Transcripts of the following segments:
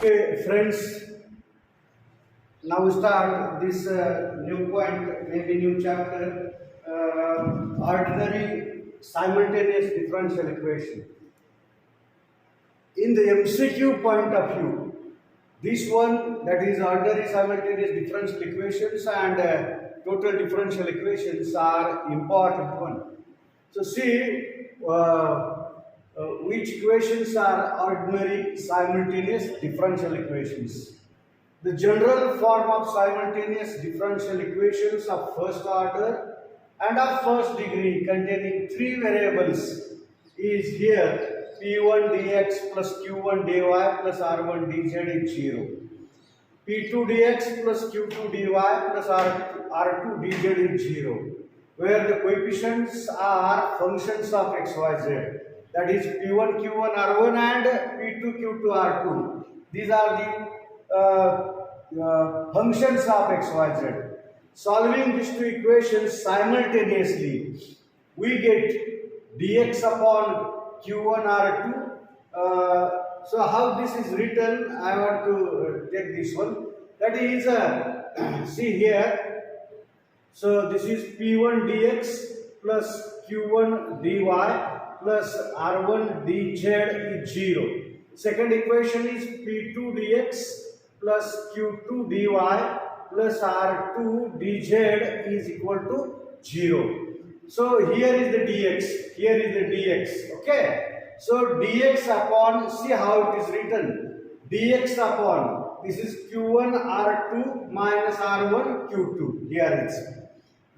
Okay, friends, now we start this new point, maybe new chapter, ordinary simultaneous differential equation. In the MCQ point of view, this one, that is ordinary simultaneous differential equations and total differential equations, are important one. So see which equations are ordinary simultaneous differential equations. The general form of simultaneous differential equations of first order and of first degree containing three variables is here: p1 dx plus q1 dy plus r1 dz is 0. p2 dx plus q2 dy plus r2 dz is 0, where the coefficients are functions of x, y, z. That is p1 q1 r1 and p2 q2 r2. These are the functions of x, y, z. Solving these two equations simultaneously, we get dx upon q1 r2. So how this is written, I want to take this one. That is, see here. So this is p1 dx plus q1 dy plus r1 dz is 0. Second equation is p2 dx plus q2 dy plus r2 dz is equal to 0. So here is the dx, here is the dx, okay. So dx upon, see how it is written, dx upon, this is q1 r2 minus r1 q2, here it's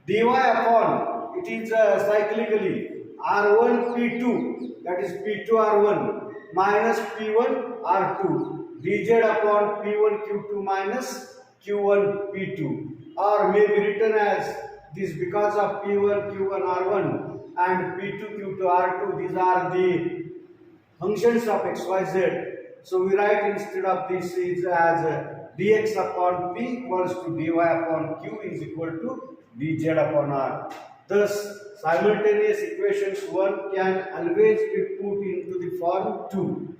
dy upon, it is cyclically r1 p2, that is p2 r1 minus p1 r2 dz upon p1 q2 minus q1 p2, or may be written as this because of p1 q1 r1 and p2 q2 r2, these are the functions of x, y, z. So we write instead of this is as dx upon p equals to dy upon q is equal to dz upon r. Thus simultaneous equations one can always be put into the form 2.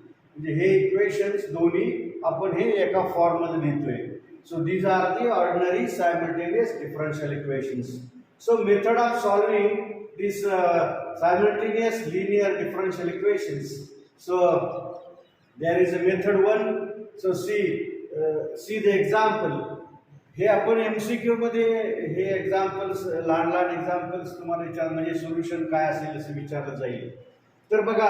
हे equations दोन्ही आपण हे एका form मध्ये लिहितोय. So these are the ordinary simultaneous differential equations. So method of solving this simultaneous linear differential equations. So there is a method one. So see the example. हे आपण MCQ मध्ये हे एक्झाम्पल्स, लहान लहान एक्झाम्पल्स तुम्हाला विचार म्हणजे सोल्युशन काय असेल असं विचारलं जाईल. तर बघा,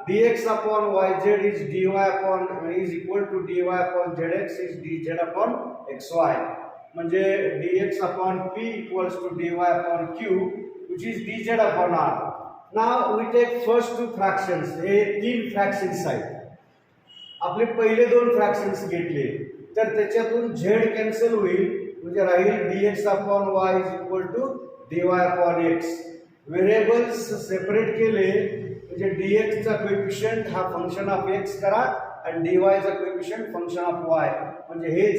dx upon yz is dy upon is equal to dy upon zx is dz upon xy. म्हणजे dx upon p equals to dy upon q which is dz upon r. Now we take first two fractions. हे तीन fractions आहेत. आपले पहिले दोन fractions घेतले तर त्याच्यातून z कॅन्सल होईल, म्हणजे राहील dx upon y is equal to dy upon x. Variables separate केले म्हणजे dx चा कोएफिशिएंट हा फंक्शन ऑफ x करा आणि dy चा कोएफिशिएंट फंक्शन ऑफ y. म्हणजे हेच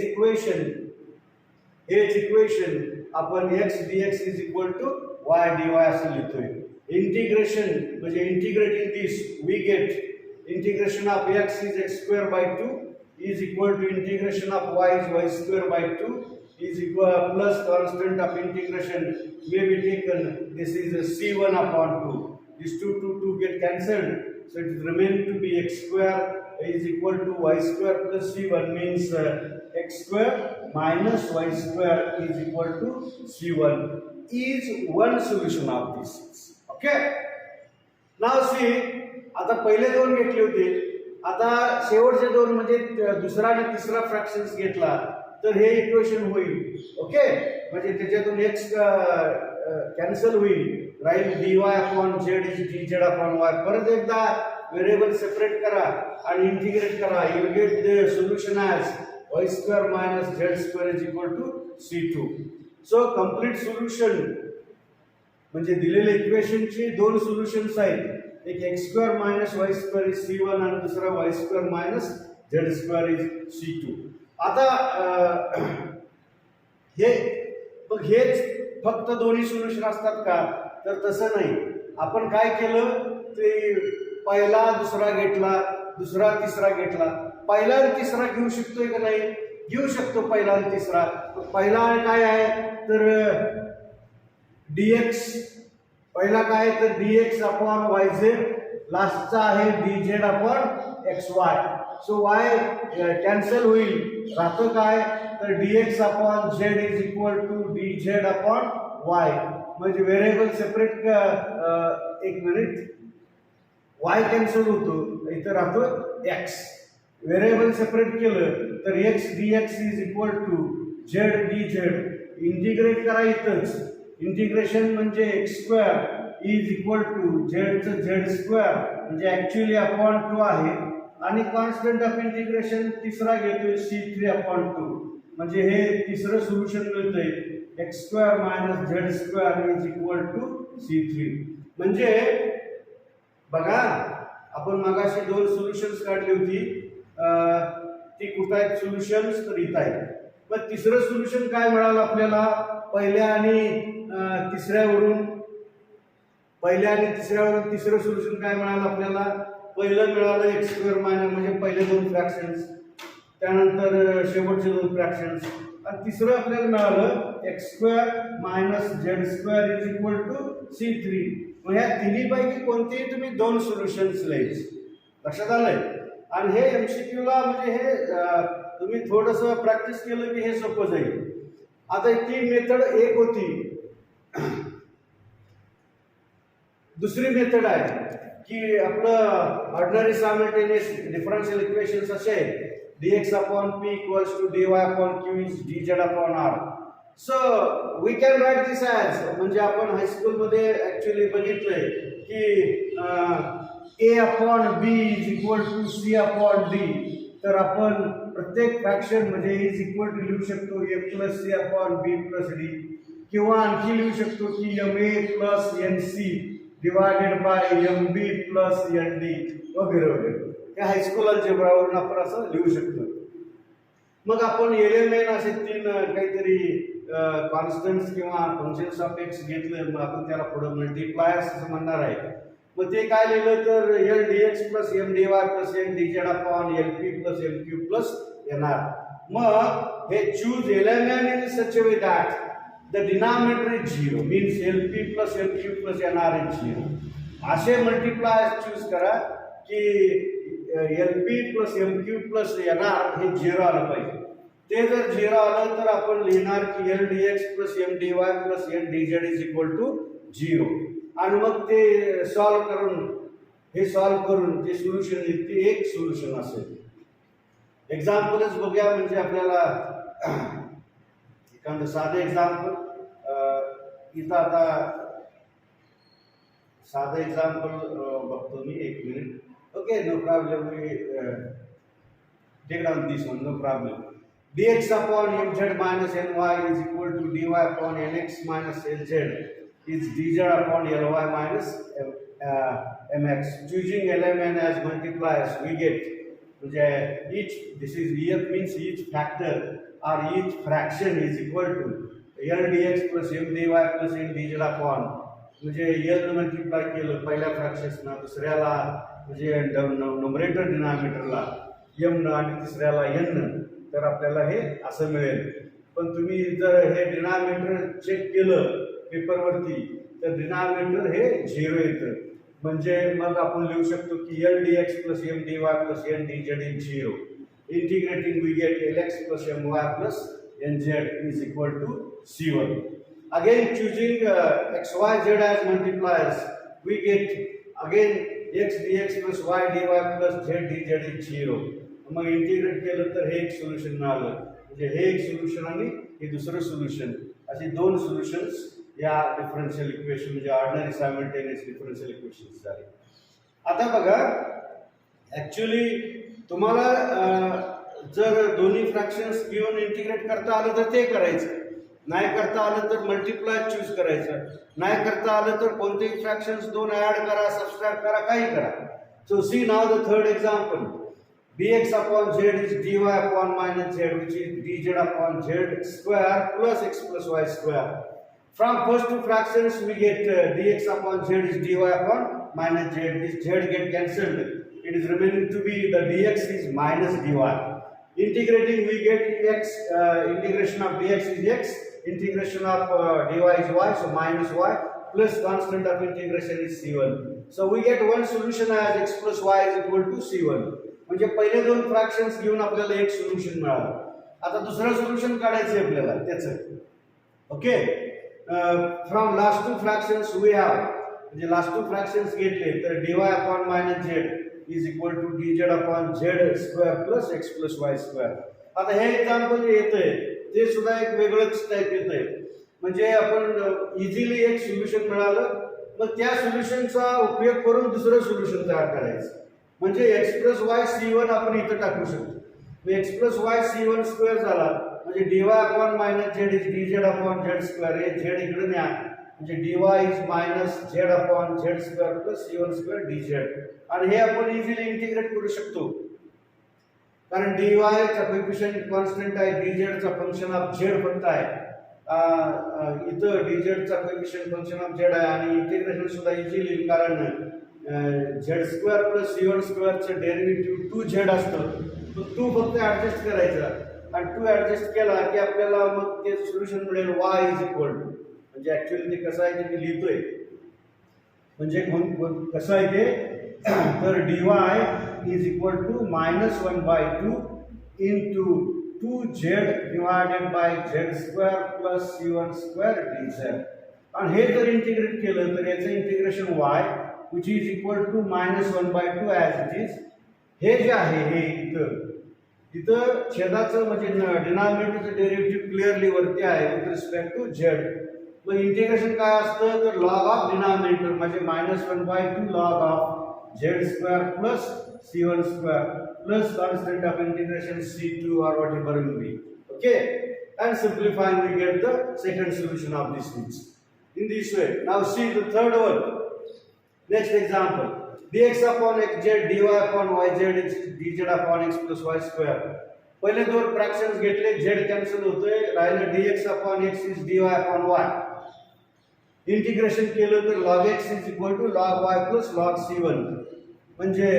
इक्वेशन आपण x dx is equal to y dy असं लिहितोय. इंटिग्रेशन म्हणजे integrating this we get integration of x is x square by 2 is equal to integration of y is y square by 2 is equal plus constant of integration may be taken, this is a c1 upon 2. These 2 get cancelled, so it remains to be x square is equal to y square plus c1, means x square minus y square is equal to c1 is one solution of this. Okay, now see, आता पहिले दोन घेतले होते, आता शेवटचे दोन म्हणजे दुसरा आणि तिसरा फ्रॅक्शन्स घेतला तर हे इक्वेशन होईल. ओके, म्हणजे त्याच्यातून x कॅन्सल होईल, राहील dy upon z is dz upon y. परत एकदा व्हेरिएबल सेपरेट करा आणि इंटिग्रेट करा, you will get the solution as y square minus z square is equal to c2. So complete solution म्हणजे दिलेल्या इक्वेशनची दोन सोल्युशन्स आहेत, एक x square minus y square is c1 आणि दुसरा y square minus z square is c2. आता हेच फक्त दोन्ही सोल्युशन असतात का, तर तसं नाही. आपण काय केलं ते पहिला दुसरा घेतला, दुसरा तिसरा घेतला, पहिला आणि तिसरा घेऊ शकतोय का नाही? घेऊ शकतो पहिला आणि तिसरा. पहिला काय आहे तर dx, पहिला काय तर dx अपॉन yz, लास्टचा आहे dz upon xy. So y cancel होईल, राहतं काय तर dx upon z is equal to dz upon y. म्हणजे व्हेरिएबल सेपरेट, एक मिनिट, y कॅन्सल होतो, इथं राहतो x. व्हेरिएबल सेपरेट केलं तर x dx is equal to z dz. Integrate करा इथंच, इंटिग्रेशन म्हणजे x square is equal to झेडचं झेड स्क्वेअर म्हणजे ऍक्च्युअली अपॉन 2 आहे. आणि कॉन्स्टंट ऑफ इंटिग्रेशन तिसरा घेतोय c3 अपॉन 2. म्हणजे हे तिसरं सोल्युशन मिळतंय x square minus z square is equal to c3. म्हणजे बघा, आपण मगाशी दोन सोल्युशन्स काढली होती, ती कुठं आहेत सोल्युशन्स तर इथं आहेत. पण तिसरं सोल्युशन काय मिळालं आपल्याला? पहिल्या आणि तिसऱ्यावरून तिसरं सोल्युशन काय मिळालं आपल्याला? पहिलं मिळालं एक्स स्क्वेअर मायनस म्हणजे पहिले दोन फ्रॅक्शन्स, त्यानंतर शेवटचे दोन फ्रॅक्शन्स, आणि तिसरं आपल्याला मिळालं x square minus z square is equal to c3. मग ह्या तिन्हीपैकी कोणतेही तुम्ही दोन सोल्युशन्स लिहायचे. लक्षात आलंय? आणि हे MCQ ला म्हणजे हे तुम्ही थोडंसं प्रॅक्टिस केलं की हे सोपं जाईल. आता ती मेथड एक होती. दुसरी मेथड आहे की आपलं ऑर्डिनरी सायमल्टेनियस डिफरन्शियल इक्वेशन्स असे dx upon p equals to dy upon q is dz upon r. So we can write this as, म्हणजे आपण हायस्कूल मध्ये ऍक्च्युअली बघितलंय की a upon b is equal to c upon d. तर आपण प्रत्येक fraction म्हणजे इज इक्वल टू लिहू शकतो a plus c upon b plus d, किंवा आणखी लिहू शकतो की ma plus nc divided by mb plus nd वगैरे वगैरे. हे हायस्कूल अल्जेब्रावरून आपण असं लिहू शकतो. मग आपण एलिमेंट असे तीन काहीतरी कॉन्स्टंट्स किंवा फंक्शन्स ऑफ एक्स घेतलं, मग आपण त्याला पुढे मल्टिप्लायर्स असं म्हणणार आहे. मग ते काय लिहिलं तर l dx plus m dy plus n dz upon lp plus lq plus nr. मग हे choose element in such a way that the denominator is 0 means lp plus lq plus nr is 0. असे multipliers choose करा की lp plus mq plus nr हे 0 आलं पाहिजे. ते जर 0 आलं तर आपण लिहिणार की l dx plus m dy plus n dz is equal to 0. आणि मग ते सॉल्व करून जे सोल्युशन येईल ते एक सोल्युशन असेल. एक्झाम्पलच बघूया, म्हणजे आपल्याला एखादं साधं एक्झाम्पल इथं आता साधं एक्झाम्पल बघतो मी, एक minute. Okay, no problem, we take down this one, no problem. dx upon mz minus ny is equal to dy upon nx minus lz is dz upon ly minus mx. Choosing element as multipliers we get, म्हणजे each, this is each means each factor or each fraction is equal to l dx plus m dy plus n dz upon, म्हणजे l multiply केलं पहिल्या फ्रॅक्शन्सना, दुसऱ्याला म्हणजे numerator डिनॉमिनेटरला m आणि तिसऱ्याला n, तर आपल्याला हे असं मिळेल. पण तुम्ही जर हे डिनॉमिनेटर चेक केलं पेपरवरती तर डिनॉमिनेटर हे 0 येतं. म्हणजे मग आपण लिहू शकतो की l dx plus m dy plus n dz is 0. Integrating we get lx plus my plus nz is equal to c1. Again choosing xy z as multipliers we get again x dx plus y dy plus z dz is 0. मग integrate केलं तर हे एक solution मिळालं. म्हणजे हे एक solution आणि हे दुसरं सोल्युशन, असे दोन सोल्युशन्स या डिफरन्शियल इक्वेशन म्हणजे ऑर्डिनरी सायमल्टेनियस डिफरन्शियल इक्वेशन्स झाले. आता बघा, ऍक्च्युअली तुम्हाला जर दोन्ही फ्रॅक्शन्स घेऊन इंटिग्रेट करता आलं तर ते करायचं, नाही करता आलं तर मल्टिप्लाय चूज करायचं, नाही करता आलं तर कोणतेही फ्रॅक्शन्स दोन ऍड करा, सबट्रॅक्ट करा, काही करा. So see now the third example. dx upon z is dy upon minus z, which is dz upon z square plus x plus y square. From first two fractions we get dx upon z is dy upon minus z. This z get cancelled. it is remaining to be the dx is minus dy. Integrating we get x, integration of dx is x, integration of dy is y, so minus y plus constant of integration is c1. So we get one solution as x plus y is equal to c1. म्हणजे पहिले दोन fractions घेऊन आपल्याला एक solution मिळालं. आता दुसरं solution काढायचं आपल्याला त्याचं. Okay, from last two fractions we have, म्हणजे लास्ट टू फ्रॅक्शन्स घेतले तर dy upon minus z is equal to dz upon z square plus x plus y square. आता हे एक्झाम्पल जे येतंय ते सुद्धा एक वेगळंच टाईप येतंय. म्हणजे आपण इझिली एक सोल्युशन मिळालं, मग त्या सोल्युशनचा उपयोग करून दुसरं सोल्युशन तयार करायचं. म्हणजे एक्स प्लस वाय सी1 आपण इथं टाकू शकतो. एक्स प्लस वाय सी1 स्क्वेअर झाला म्हणजे dy upon minus z is dz upon z square. हे झेड इकडे न्या म्हणजे dy is minus Z upon z square plus सी1 स्क्वेअर dz. आणि हे आपण इझिली इंटिग्रेट करू शकतो कारण dy चा कोएफिशिएंट कॉन्स्टंट आहे, dz चा फंक्शन ऑफ झेड फक्त आहे. इथं dz चा कोएफिशिएंट फंक्शन ऑफ झेड आहे आणि इंटिग्रेशन सुद्धा इझिली कारण झेड स्क्वेअर प्लस सी1 स्क्वेअरचं डेरिव्हेटिव्ह 2z असतं. तो 2 फक्त ऍडजस्ट करायचा आणि 2 ऍडजस्ट केला की आपल्याला मग ते सोल्युशन मिळेल y इज इक्वल टू, म्हणजे ऍक्च्युअली ते कसं आहे ते मी लिहितोय. म्हणजे कसं आहे ते, तर dy is equal to -1/2 into 2z divided by z square plus सी1 स्क्वेअर dz. आणि हे जर इंटिग्रेट केलं तर याचं integration y which is equal to -1/2 as it is. हे जे आहे हे इथं छेदाचं म्हणजे डिनॉमिनेटरचं डेरिव्हेटिव्ह क्लिअरली वरती आहे विथ रिस्पेक्ट टू झेड. मग इंटिग्रेशन काय असतं तर लॉग ऑफ डिनॉमिनेटर म्हणजे -1/2 log of Z square plus सी1 square plus constant of integration c2 or whatever will be. Okay, and simplifying we get the second solution of this things in this way. Now see the third one. Next example, dx upon xz dy upon yz is dz upon x plus y square. पहिले दोन fractions घेतले, z cancel होतोय, राहिलं dx upon x is dy upon y. Integration केलं तर log x is equal to log y plus log c1. म्हणजे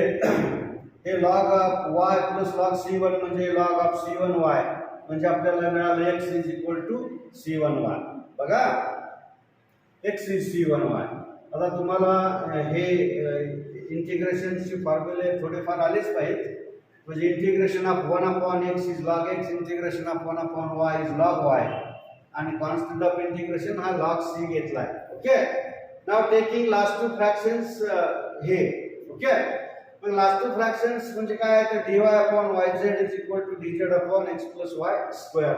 हे log of y plus log c1 म्हणजे log of c1y, म्हणजे आपल्याला मिळालं x is equal to c1y. बघा, x is c1y. आता तुम्हाला हे इंटिग्रेशनचे फॉर्म्युले थोडेफार आलेच पाहिजेत. म्हणजे integration of 1 upon x is log x, integration of 1 upon y is log y आणि कॉन्स्टंट ऑफ इंटिग्रेशन हा log c घेतलाय. Okay, now taking last two fractions हे. ओके, मग लास्ट टू फ्रॅक्शन्स म्हणजे काय तर dy upon yz is equal to dz upon x plus y square.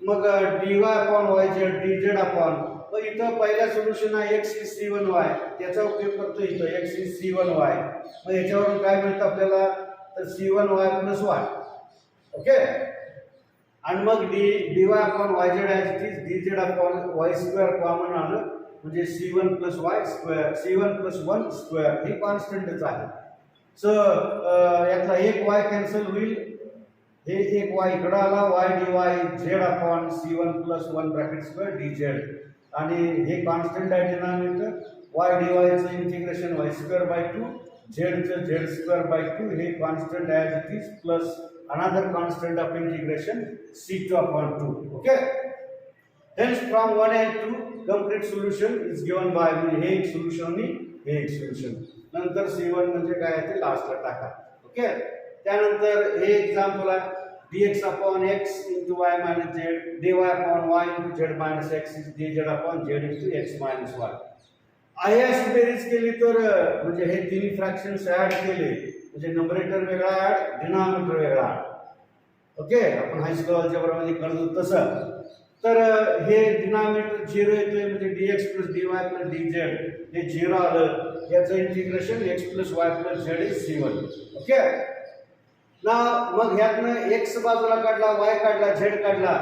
मग dy upon yz dz upon, मग इथं पहिला सोल्युशन आहे x is c1y, त्याचा उपयोग करतो इथं x is c1y. मग याच्यावरून काय मिळतं आपल्याला तर c1y प्लस y. ओके, आणि मग dy upon yz as it is dz upon y square common आलं म्हणजे c1 plus y square, c1 plus 1 square हे कॉन्स्टंटच आहे. सो यातला एक y कॅन्सल होईल, हे एक y इकडं आला, y dy z upon c1 plus 1 bracket square dz. आणि हे कॉन्स्टंट आहे डिनॉमिनेटर, y dy चं integration y square by 2, z चं z स्क्वेअर बाय 2 हे constant as it is plus another constant of integration c2 upon 2. Okay, hence from 1 and 2 complete solution is given by हे एक solution आणि हे एक solution. नंतर c1 म्हणजे काय आहे ते लास्टला टाका. ओके, त्यानंतर हे एक्झाम्पल आहे dx upon x into y minus z, dy upon y into z minus x is dz upon z into x minus y. आहे अशी बेरीज केली तर म्हणजे हे तिन्ही फ्रॅक्शन्स ऍड केले म्हणजे नंबरेटर वेगळा ऍड, डिनॉमिनेटर वेगळा ऍड. ओके, आपण हायस्कूल अल्जेब्रामध्ये करतो तसं. तर हे डिनॉमिनेटर 0 येतोय म्हणजे dx plus dy plus dz हे 0 आलं, याचं integration x plus y plus z is c1. Okay, ना मग ह्यातनं x बाजूला काढला, y काढला, z काढला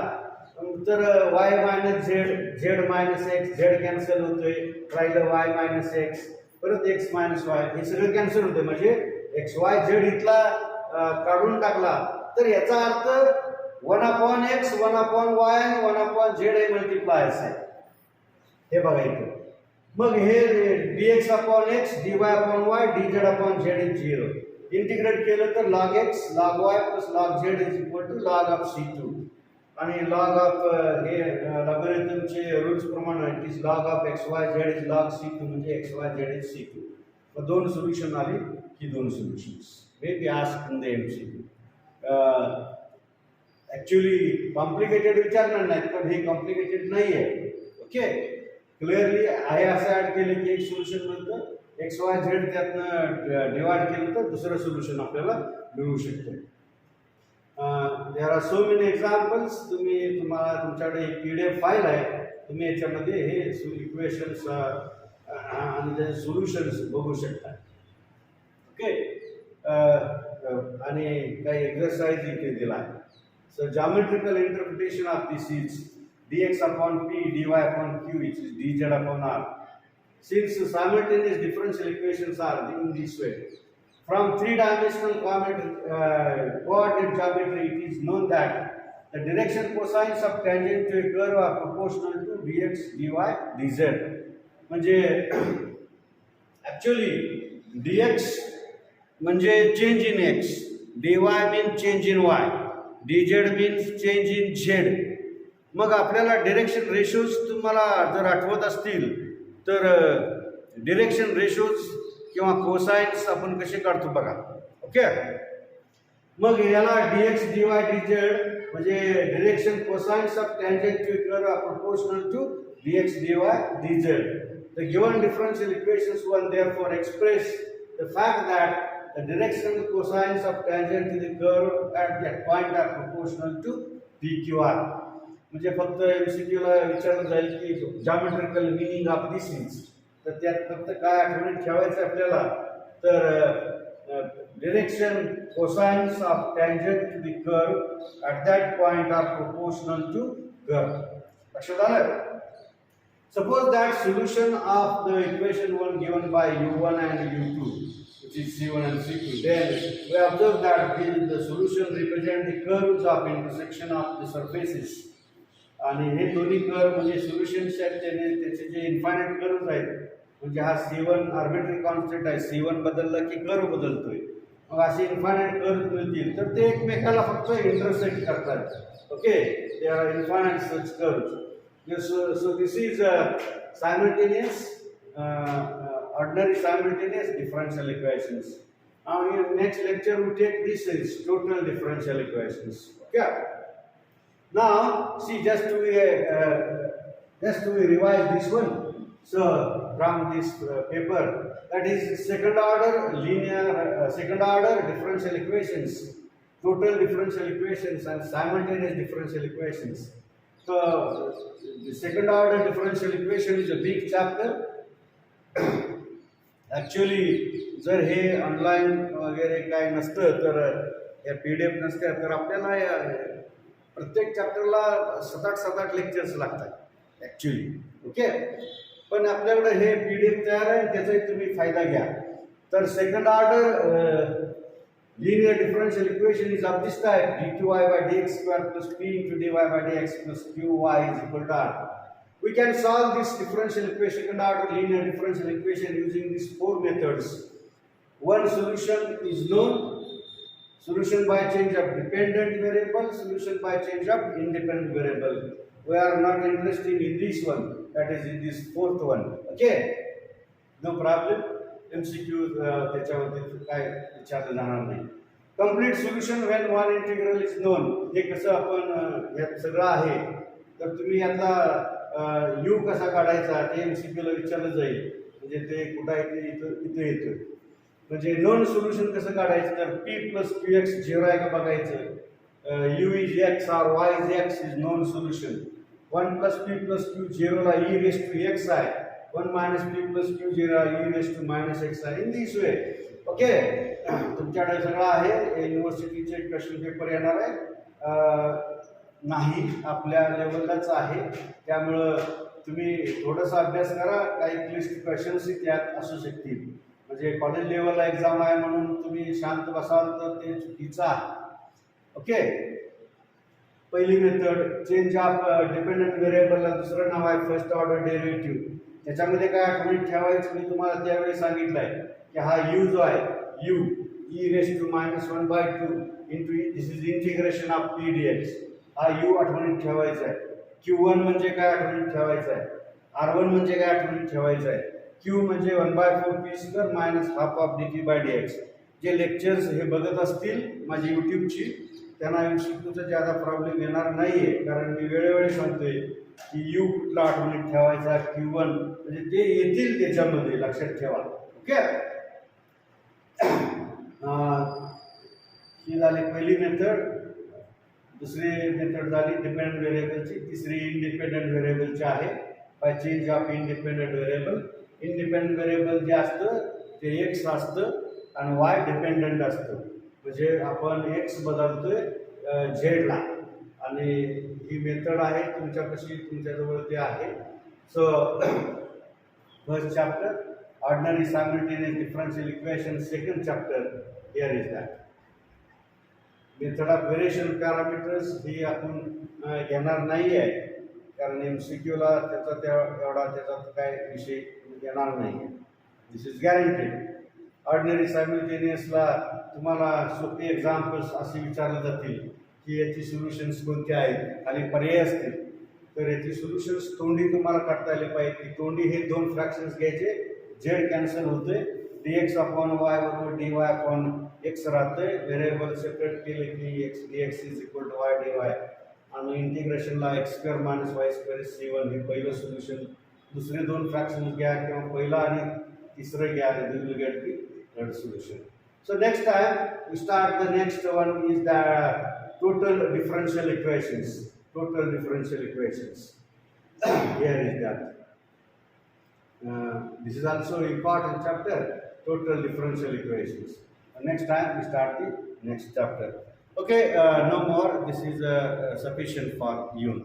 तर y minus z minus x, z cancel होतोय, राहिलं y मायनस x, परत x मायनस y, हे सगळं कॅन्सल होतंय. म्हणजे x y z इथला काढून टाकला तर याचा अर्थ 1 अपॉन x, 1 अपॉन y आणि 1 अपॉन z हे मल्टिप्लायर्स आहे. हे बघा इथं. मग हे dx upon x, dy upon y, dz upon z is 0. Integrate केलं तर log x log y plus log z is equal to log of c2 आणि log ऑफ हे लॉगरिथमचे रूल्स प्रमाणे it is log of x y z is log c2 म्हणजे x y z is c2. मग दोन solution आली ही दोन solutions may be asked in the MCQ. Actually complicated विचारणार नाहीत पण हे कॉम्प्लिकेटेड नाही आहे. ओके, क्लिअरली आहे असं ॲड केलं की एक सोल्युशन मिळतं, एक्स वाय झेड त्यातनं डिवाइड केलं तर दुसरं सोल्युशन आपल्याला मिळू शकतं. There are so many examples. तुम्हाला तुमच्याकडे एक PDF फाईल आहे, तुम्ही याच्यामध्ये हे इक्वेशन्स आणि त्याचे सोल्युशन्स बघू शकता. ओके, आणि काही एक्सरसाइज इथे दिला आहे. So geometrical interpretation of this is dx upon p dy upon q which is dz upon r. Since simultaneous differential equations are in this way, from three-dimensional coordinate geometry, it is known that the direction cosines of tangent to a curve are proportional to dx, dy, dz. म्हणजे actually dx म्हणजे change in x, dy means change in y, dz means change in z. मग आपल्याला direction ratios तुम्हाला जर आठवत असतील तर direction ratios किंवा कोसाइन्स आपण कसे काढतो बघा. ओके, मग याला dx, dy, dz म्हणजे direction cosines of tangent to a curve are proportional to dx, dy, dz. The given differential equations will therefore express the fact that the directional cosines of tangent to the curve at that point are proportional to PQR. म्हणजे फक्त MCQ ला विचारलं जाईल की geometrical meaning of this is, तर त्यात फक्त काय आठवणीत ठेवायचं आपल्याला तर direction cosines of tangent to the curve at that point are proportional to curve. लक्षात आलं? Suppose that solution of the equation 1 given by u1 and u2, which is c1 and c2, then we observe that the solution represent the curves of intersection of the surfaces. आणि हे दोन्ही curve म्हणजे solutions आहेत त्याचे जे infinite curves आहेत, म्हणजे हा c1 आर्बिट्ररी कॉन्स्टंट आहे, c1 बदलला की कर्व बदलतोय, मग असे इन्फायनाइट कर्व मिळतील तर ते एकमेकाला फक्त इंटरसेक्ट करतात. Okay, they are infinite such curves. So this is simultaneous, ordinary simultaneous differential equations. Now in next lecture we take this is total differential equations. Okay. Now see just to revise this one. So from this paper, that is second order differential equations, total differential equations and simultaneous differential equations. So the second order differential equation is a big chapter. Actually जर हे online वगैरे काय नसतं तर या PDF नसत्या तर आपल्याला प्रत्येक चॅप्टरला 7-8 लेक्चर्स लागतात ॲक्च्युली. ओके, पण आपल्याकडे हे PDF तयार आहे, त्याचाही तुम्ही फायदा घ्या. तर second order linear differential equation is of this type: d2y by dx square plus p into dy by dx plus qy is equal to r. We can solve this differential equation, second order linear differential equation, using these four methods. One solution is known: solution by change of dependent variable, solution by change of independent variable. We are not interested in this one, that is in this fourth one. Okay, no problem. MCQ त्याच्यावरती काय विचारलं जाणार नाही. Complete solution when one integral is non. हे कसं आपण यात सगळं आहे तर तुम्ही यातला यू कसा काढायचा ते MCQ ला विचारलं जाईल. म्हणजे ते कुठं आहे ते इथं येतं. म्हणजे नोन सोल्युशन कसं काढायचं तर p प्लस qx झिरो आहे का बघायचं. u इज x और y is x is known solution. 1 plus p plus q झिरोला e रेस टू x आहे, 1 minus p plus q 0 e raised to minus x आहे. In this way. ओके, तुमच्याकडे सगळं आहे. युनिव्हर्सिटीचे क्वेश्चन पेपर येणार आहे नाही, आपल्या लेवललाच आहे, त्यामुळं तुम्ही थोडासा अभ्यास करा. काही क्लिष्ट क्वेश्चन्स त्यात असू शकतील. म्हणजे कॉलेज लेवलला एक्झाम आहे म्हणून तुम्ही शांत बसाल तर ते चुकीचं आहे. ओके, पहिली मेथड चेंज ऑफ डिपेंडंट व्हेरिएबलला दुसरं नाव आहे फर्स्ट ऑर्डर डेरिव्हेटिव्ह. त्याच्यामध्ये काय आठवणीत ठेवायचं मी तुम्हाला त्यावेळी सांगितलंय की हा यू जो आहे, you e raised to minus 1 by 2 into e, this is integration of p dx. हा u आठवणीत ठेवायचा आहे. q1 म्हणजे काय आठवणीत ठेवायचं आहे. r1 म्हणजे काय आठवणीत ठेवायचं आहे. q म्हणजे 1/4 p square minus half of dt by dx. जे लेक्चर्स हे बघत असतील माझी यूट्यूबची त्यांना MCQचा ज्यादा प्रॉब्लेम येणार नाहीये, कारण मी वेळोवेळी सांगतोय की यू कुठला आठवणीत ठेवायचा q1 म्हणजे ते येतील त्याच्यामध्ये, लक्षात ठेवा. ओके, ही झाली पहिली मेथड. दुसरी मेथड झाली डिपेंडंट व्हेरिएबलची. तिसरी इंडिपेंडंट व्हेरिएबलची आहे, by change of independent variable. Independent variable जे असतं ते एक्स असतं आणि वाय डिपेंडंट असतं. म्हणजे आपण एक्स बदलतोय झेडला, आणि ही मेथड आहे तुमच्यापाशी, तुमच्याजवळ ते आहे. So first chapter ordinary simultaneous differential equation, second chapter here is that. Method of variation parameters ही आपण घेणार नाही आहे, कारण MCQला त्याचा काय विषय येणार नाही आहे. दिस इज गॅरंटेड. ऑर्डिनरी सायमल्टेनियसला तुम्हाला सोपे एक्झाम्पल्स असे विचारले जातील की याची सोल्युशन्स कोणते आहेत, खाली पर्याय असतील, तर याची सोल्युशन्स तोंडी तुम्हाला काढता आले पाहिजे. की तोंडी हे दोन फ्रॅक्शन्स घ्यायचे, झेड कॅन्सल होते, dx अपॉन वाय बरोबर dy अपॉन एक्स राहतंय. व्हेरिएबल सेपरेट केले की x dx is equal to y dy, आणि इंटिग्रेशनला x square minus y square c1 हे पहिलं सोल्युशन. दुसरे दोन फ्रॅक्शन्स घ्या किंवा पहिला आणि तिसरं घ्या, you will get the third solution. So next time we start, the next one is the total differential equations. Total differential equations. Here is that. This is also important chapter, total differential equations. Next time we start the next chapter. Okay, no more. This is sufficient for you.